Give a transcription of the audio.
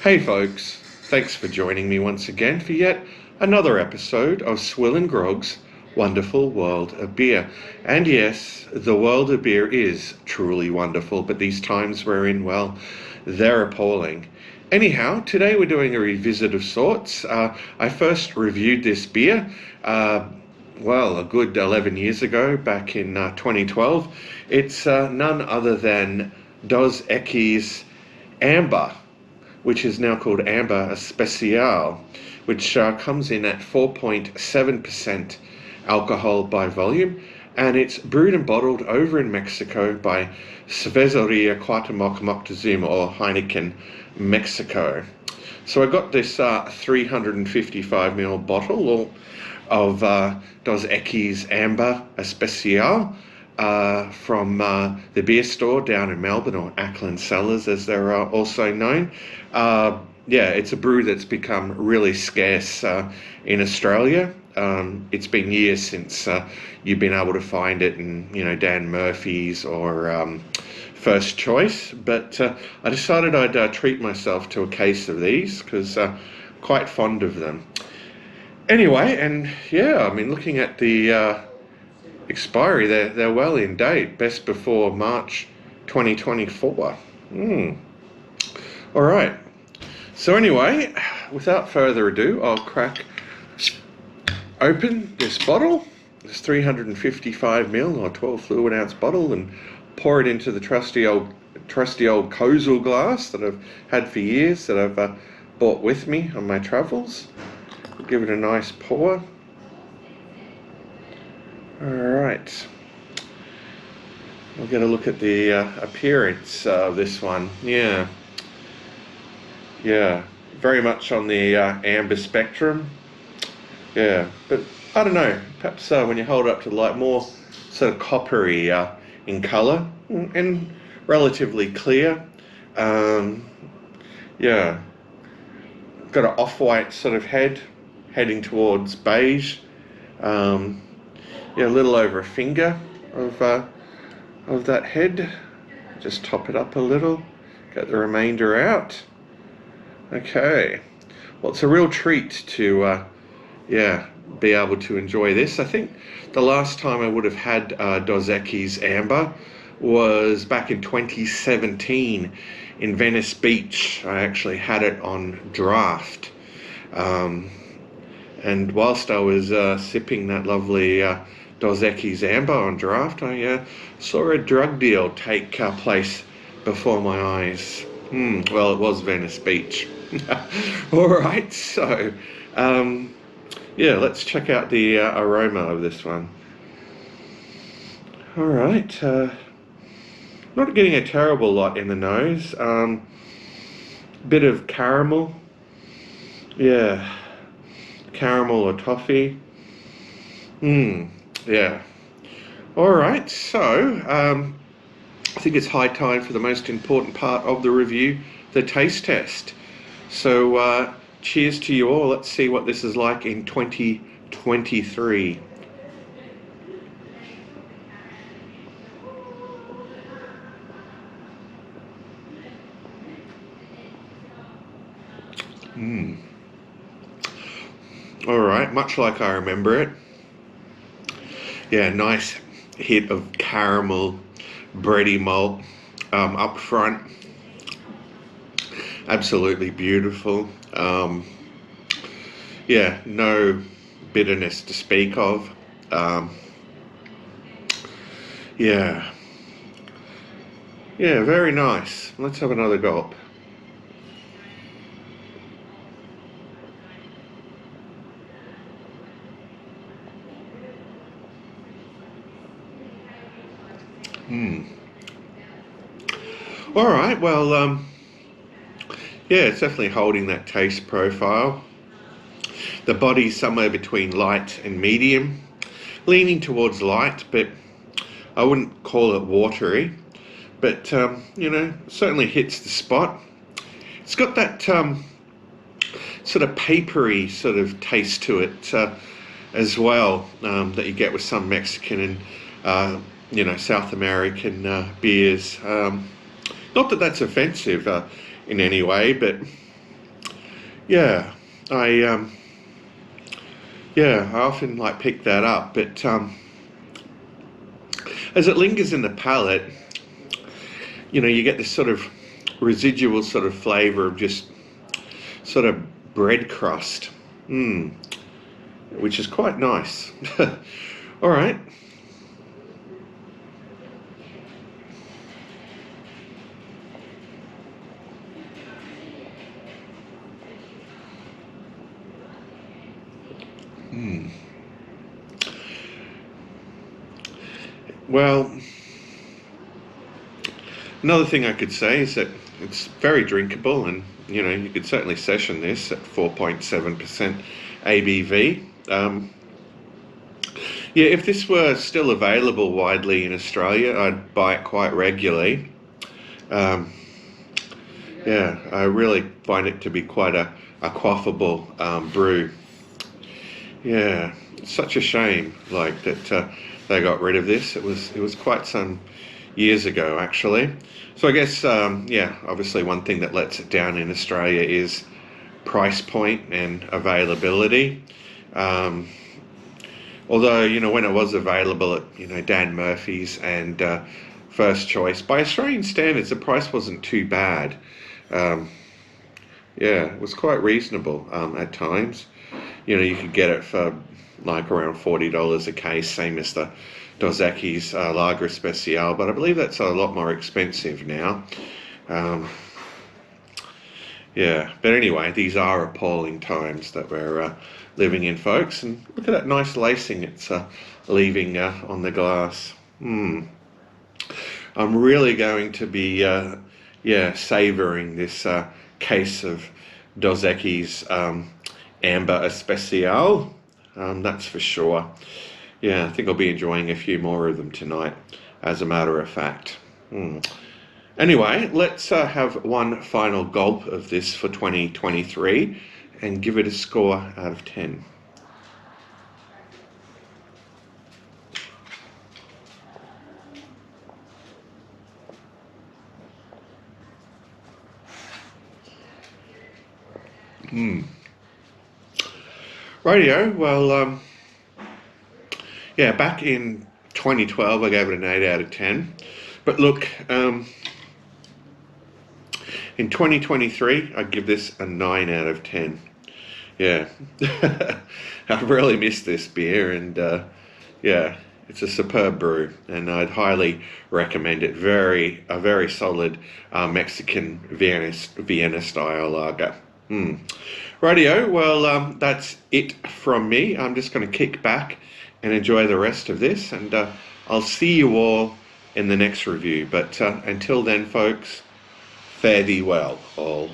Hey folks, thanks for joining me once again for yet another episode of SwillinGrog's Wonderful World of Beer. And yes, the world of beer is truly wonderful, but these times we're in, well, they're appalling. Anyhow, today we're doing a revisit of sorts. I first reviewed this beer, a good 11 years ago, back in 2012. It's none other than Dos Equis Ambar, which is now called Ambar Especial, which comes in at 4.7% alcohol by volume, and it's brewed and bottled over in Mexico by Cervecería Cuauhtémoc Moctezuma, or Heineken, Mexico. So I got this 355ml bottle of Dos Equis Ambar Especial from the beer store down in Melbourne, or Ackland Cellars as they're also known. It's a brew that's become really scarce in Australia. It's been years since you've been able to find it in, Dan Murphy's or First Choice, but I decided I'd treat myself to a case of these because quite fond of them. Anyway, and looking at the expiry, they're well in date, best before March 2024. All right. So anyway, without further ado, I'll crack open this bottle, this 355ml or 12 fluid ounce bottle, and pour it into the trusty old Kozel glass that I've had for years, that I've brought with me on my travels. Give it a nice pour. All right. We'll get a look at the appearance of this one. Yeah, very much on the amber spectrum. Yeah, but I don't know, perhaps when you hold it up to the light, more sort of coppery in colour and relatively clear. Got an off-white sort of head heading towards beige. A little over a finger of that head. Just top it up a little, get the remainder out. Okay, well, it's a real treat to be able to enjoy this. I think the last time I would have had Dos Equis Ambar was back in 2017 in Venice Beach. I actually had it on draft, and whilst I was sipping that lovely Dos Equis Ambar on draft, I saw a drug deal take place before my eyes. Well, it was Venice Beach. All right, so let's check out the aroma of this one. All right, not getting a terrible lot in the nose. Bit of caramel. Yeah, caramel or toffee. Yeah. All right, so I think it's high time for the most important part of the review, the taste test. So cheers to you all. Let's see what this is like in 2023. All right, much like I remember it. Yeah, nice hit of caramel, bready malt up front. Absolutely beautiful. No bitterness to speak of. Very nice. Let's have another gulp. All right, well, it's definitely holding that taste profile. The body's somewhere between light and medium, leaning towards light, but I wouldn't call it watery. But, certainly hits the spot. It's got that sort of papery sort of taste to it as well, that you get with some Mexican and South American beers. Not that that's offensive in any way, but Yeah, I yeah, I often like pick that up, but as it lingers in the palate, you get this sort of residual sort of flavour of just sort of bread crust, which is quite nice. All right. Well, another thing I could say is that it's very drinkable, and you could certainly session this at 4.7% ABV. Yeah, if this were still available widely in Australia, I'd buy it quite regularly. Um, yeah, I really find it to be quite a quaffable brew. Yeah, it's such a shame, like that they got rid of this. It was quite some years ago, actually. So I guess yeah, obviously one thing that lets it down in Australia is price point and availability. Um, Although when it was available at Dan Murphy's and First Choice, by Australian standards, the price wasn't too bad. Um, yeah, it was quite reasonable at times. You could get it for like around $40 a case, same as the Dos Equis Lager Especial, but I believe that's a lot more expensive now. Um, yeah, but anyway, these are appalling times that we're living in, folks. And look at that nice lacing it's leaving on the glass. I'm really going to be, yeah, savouring this case of Dos Equis Ambar Especial. That's for sure. Yeah, I think I'll be enjoying a few more of them tonight, as a matter of fact. Anyway, let's have one final gulp of this for 2023 and give it a score out of 10. Radio, well, yeah, back in 2012 I gave it an 8 out of 10. But look, in 2023 I'd give this a 9 out of 10. Yeah, I've really missed this beer, and yeah, it's a superb brew, and I'd highly recommend it. A very solid Mexican Vienna style lager. Radio, well, that's it from me. I'm just going to kick back and enjoy the rest of this, and I'll see you all in the next review. But until then, folks, fare thee well, all.